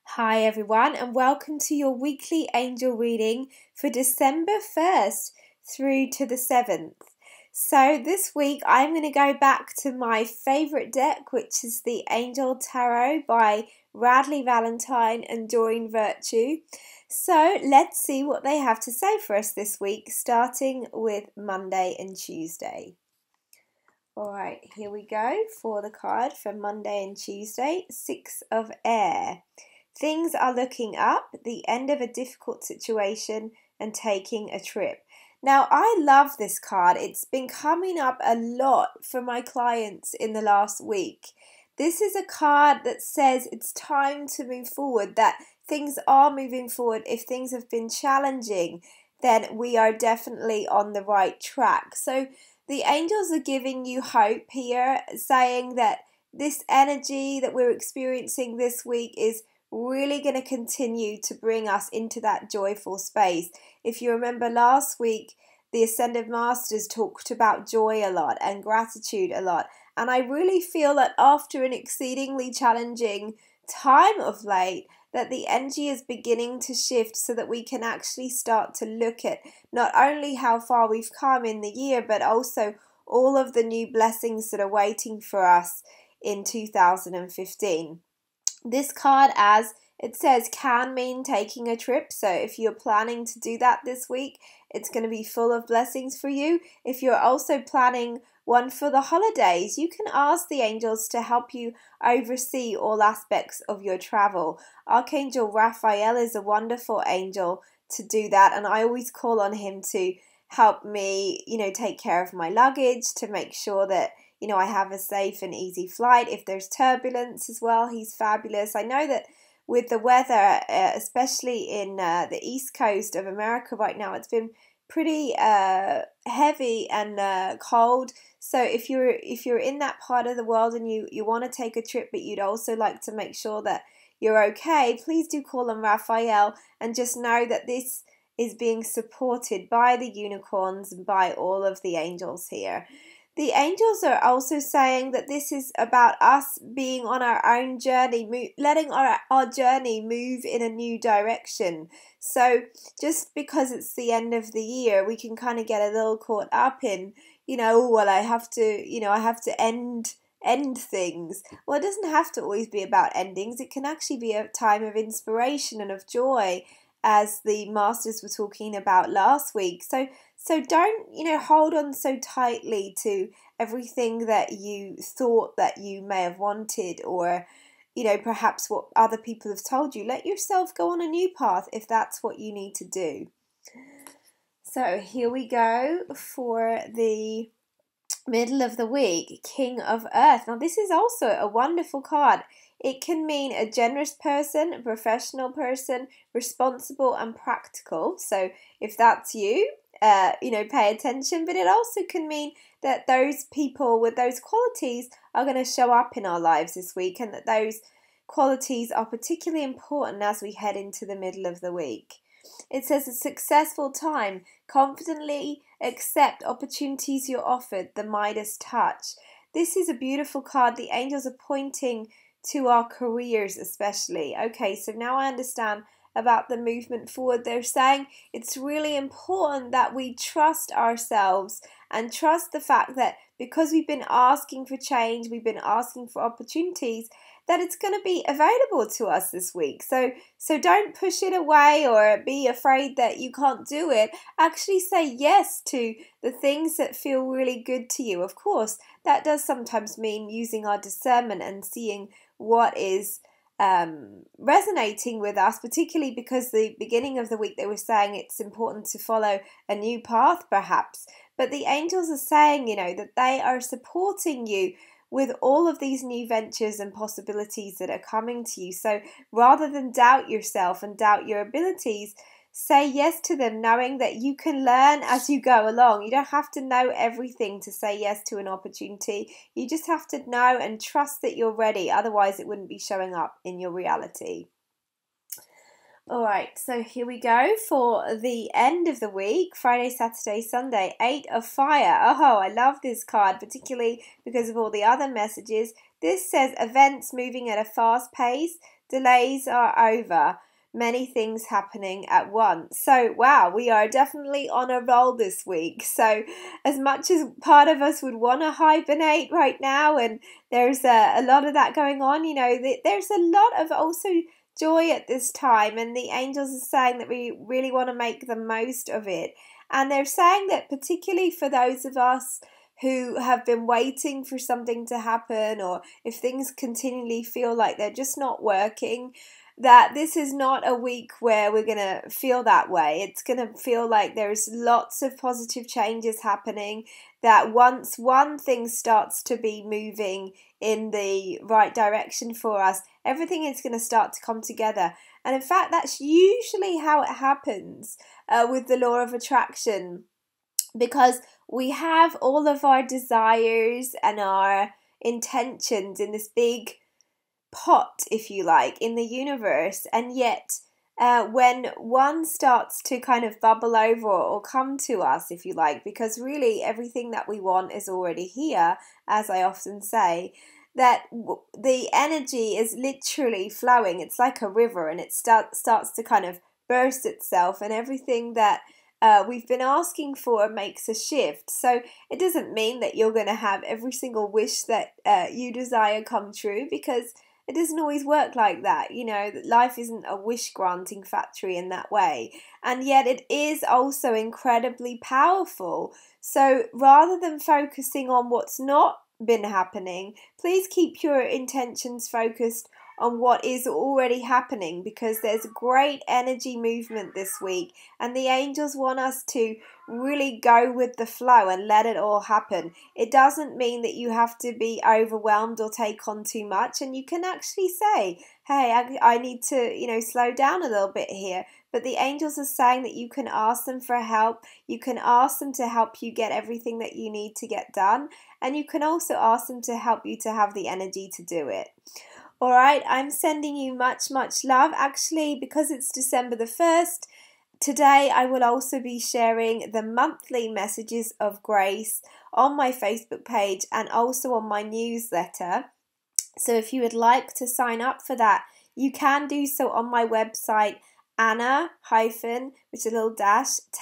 Hi everyone, and welcome to your weekly angel reading for December 1st through to the 7th. So this week I'm going to go back to my favourite deck, which is the Angel Tarot by Radleigh, Valentine and Doreen Virtue. So let's see what they have to say for us this week, starting with Monday and Tuesday. Alright, here we go for the card for Monday and Tuesday. Six of Air. Things are looking up, the end of a difficult situation and taking a trip. Now, I love this card. It's been coming up a lot for my clients in the last week. This is a card that says it's time to move forward, that things are moving forward. If things have been challenging, then we are definitely on the right track. So the angels are giving you hope here, saying that this energy that we're experiencing this week is really going to continue to bring us into that joyful space. If you remember last week, the Ascended Masters talked about joy a lot and gratitude a lot. And I really feel that after an exceedingly challenging time of late, that the energy is beginning to shift so that we can actually start to look at not only how far we've come in the year, but also all of the new blessings that are waiting for us in 2015. This card, as it says, can mean taking a trip. So if you're planning to do that this week, it's going to be full of blessings for you. If you're also planning one for the holidays, you can ask the angels to help you oversee all aspects of your travel. Archangel Raphael is a wonderful angel to do that, and I always call on him to help me, take care of my luggage, to make sure that I have a safe and easy flight. If there's turbulence as well, he's fabulous. I know that with the weather, especially in the east coast of America right now, it's been pretty heavy and cold. So if you're in that part of the world and you want to take a trip, but you'd also like to make sure that you're okay, please do call on Raphael and just know that this is being supported by the unicorns and by all of the angels here. The angels are also saying that this is about us being on our own journey, letting our journey move in a new direction. So just because it's the end of the year, we can kind of get a little caught up in, I have to end things. Well, it doesn't have to always be about endings. It can actually be a time of inspiration and of joy, as the masters were talking about last week. So don't, hold on so tightly to everything that you thought that you may have wanted, or, perhaps what other people have told you. Let yourself go on a new path if that's what you need to do. So here we go for the middle of the week, King of Earth. Now this is also a wonderful card. It can mean a generous person, a professional person, responsible and practical. So if that's you, pay attention. But it also can mean that those people with those qualities are going to show up in our lives this week, and that those qualities are particularly important as we head into the middle of the week. It says a successful time. Confidently accept opportunities you're offered, the Midas touch. This is a beautiful card. The angels are pointing to our careers especially. Okay, so now I understand about the movement forward. They're saying it's really important that we trust ourselves and trust the fact that because we've been asking for change, we've been asking for opportunities, that it's going to be available to us this week. So don't push it away or be afraid that you can't do it. Actually say yes to the things that feel really good to you. Of course, that does sometimes mean using our discernment and seeing what is resonating with us, particularly because the beginning of the week they were saying it's important to follow a new path perhaps. But the angels are saying, that they are supporting you with all of these new ventures and possibilities that are coming to you. So rather than doubt yourself and doubt your abilities, say yes to them, knowing that you can learn as you go along. You don't have to know everything to say yes to an opportunity. You just have to know and trust that you're ready. Otherwise, it wouldn't be showing up in your reality. Alright, so here we go for the end of the week, Friday, Saturday, Sunday, 8 of Fire. Oh, I love this card, particularly because of all the other messages. This says events moving at a fast pace, delays are over, many things happening at once. So wow, we are definitely on a roll this week. So as much as part of us would want to hibernate right now, and there's a lot of that going on, there's a lot of also joy at this time, and the angels are saying that we really want to make the most of it. And they're saying that particularly for those of us who have been waiting for something to happen, or if things continually feel like they're just not working, that this is not a week where we're going to feel that way. It's going to feel like there's lots of positive changes happening, that once one thing starts to be moving in the right direction for us, everything is going to start to come together. And in fact, that's usually how it happens with the law of attraction, because we have all of our desires and our intentions in this big pot, if you like, in the universe, and yet when one starts to kind of bubble over or come to us, if you like, because really everything that we want is already here, as I often say, that the energy is literally flowing. It's like a river, and it starts to kind of burst itself, and everything that we've been asking for makes a shift. So it doesn't mean that you're going to have every single wish that you desire come true, because it doesn't always work like that. Life isn't a wish granting factory in that way. And yet it is also incredibly powerful. So rather than focusing on what's not been happening, please keep your intentions focused on what is already happening, because there's great energy movement this week, and the angels want us to really go with the flow and let it all happen. It doesn't mean that you have to be overwhelmed or take on too much, and you can actually say, hey, I need to slow down a little bit here. But the angels are saying that you can ask them for help. You can ask them to help you get everything that you need to get done, and you can also ask them to help you to have the energy to do it. Alright, I'm sending you much, much love. Actually, because it's December the 1st, today I will also be sharing the monthly messages of grace on my Facebook page and also on my newsletter. So if you would like to sign up for that, you can do so on my website,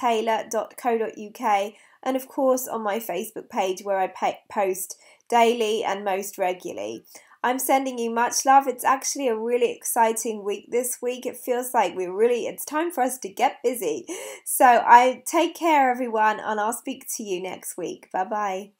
taylor.co.uk, and of course on my Facebook page, where I post daily and most regularly. I'm sending you much love. It's actually a really exciting week this week. It feels like it's time for us to get busy. So take care, everyone, and I'll speak to you next week. Bye-bye.